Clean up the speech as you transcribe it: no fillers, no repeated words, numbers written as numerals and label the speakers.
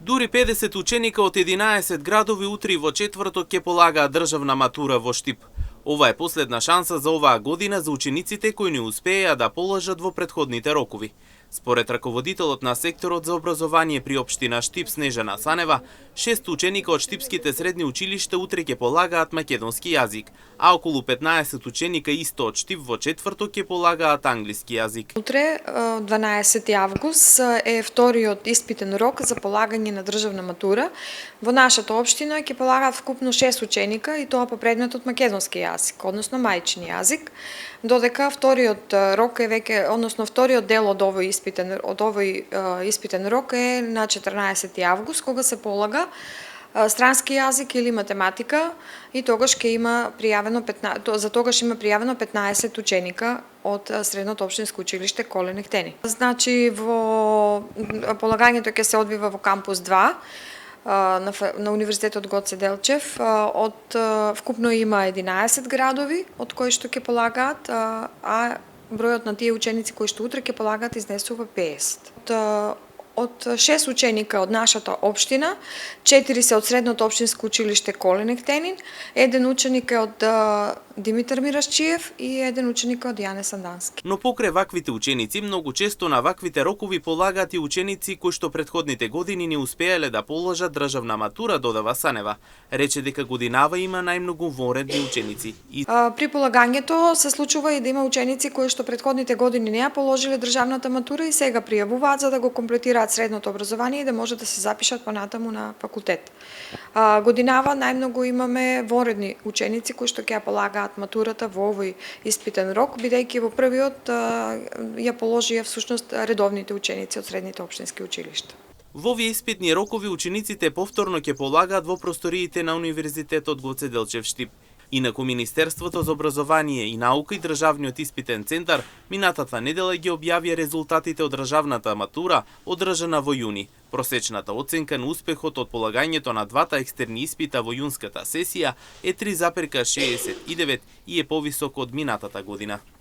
Speaker 1: Дури 50 ученика од 11 градови утре во четврток ќе полагаат државна матура во Штип. Ова е последна шанса за оваа година за учениците кои не успеа да положат во претходните рокови. Според раководителот на секторот за образование при општина Штип Снежана Санева, 6 ученика од штипските средни училишта утре ќе полагаат македонски јазик, а околу 15 ученика исто од Штип во четврток ќе полагаат англиски јазик.
Speaker 2: Утре, 12 август, е вториот испитен рок за полагање на државна матура. Во нашата општина ќе полагаат вкупно 6 ученика и тоа по предметот македонски јазик, односно мајчин јазик, додека вториот рок е вториот дел од овој испитен рок е на 14 август, кога се полага странски јазик или математика и тогаш има пријавено 15 ученика од средното општинско училиште Коле Нехтени. Значи во полагањето ќе се одвива во кампус 2 на Универзитетот Гоце Делчев. Од вкупно има 11 градови од кои што ќе полагаат, а бројот на тие ученици кои што утре ќе полагаат изнесува 50. Од 6 ученика од нашата општина, 4 се од средното општинско училиште Коле Нехтенин, 1 ученик е од Димитар Мирашчиев и 1 ученик од Јане Сандански.
Speaker 1: Но покрај ваквите ученици, многу често на ваквите рокови полагаат и ученици кои што претходните години не успеале да положат државна матура, додава Санева. Рече дека годинава има најмногу вонредни ученици.
Speaker 2: При полагањето се случува и да има ученици кои што претходните години не ја положиле државната матура и сега пријавуваат за да го комплетираат средното образование и да може да се запишат понатаму на факултет. Годинава најмногу имаме вонредни ученици кои што ќе ја полагаат матурата во овој испитен рок, бидејќи во првиот ја положија всушност редовните ученици од средните општински училишта.
Speaker 1: Во овие испитни рокови учениците повторно ќе полагаат во просториите на Универзитетот Гоце Делчев Штип. Инаку Министерството за образование и наука и Државниот испитен центар минатата недела ги објавија резултатите од државната матура одржана во јуни. Просечната оценка на успехот од полагањето на двата екстерни испита во јунската сесија е 3,69 и е повисок од минатата година.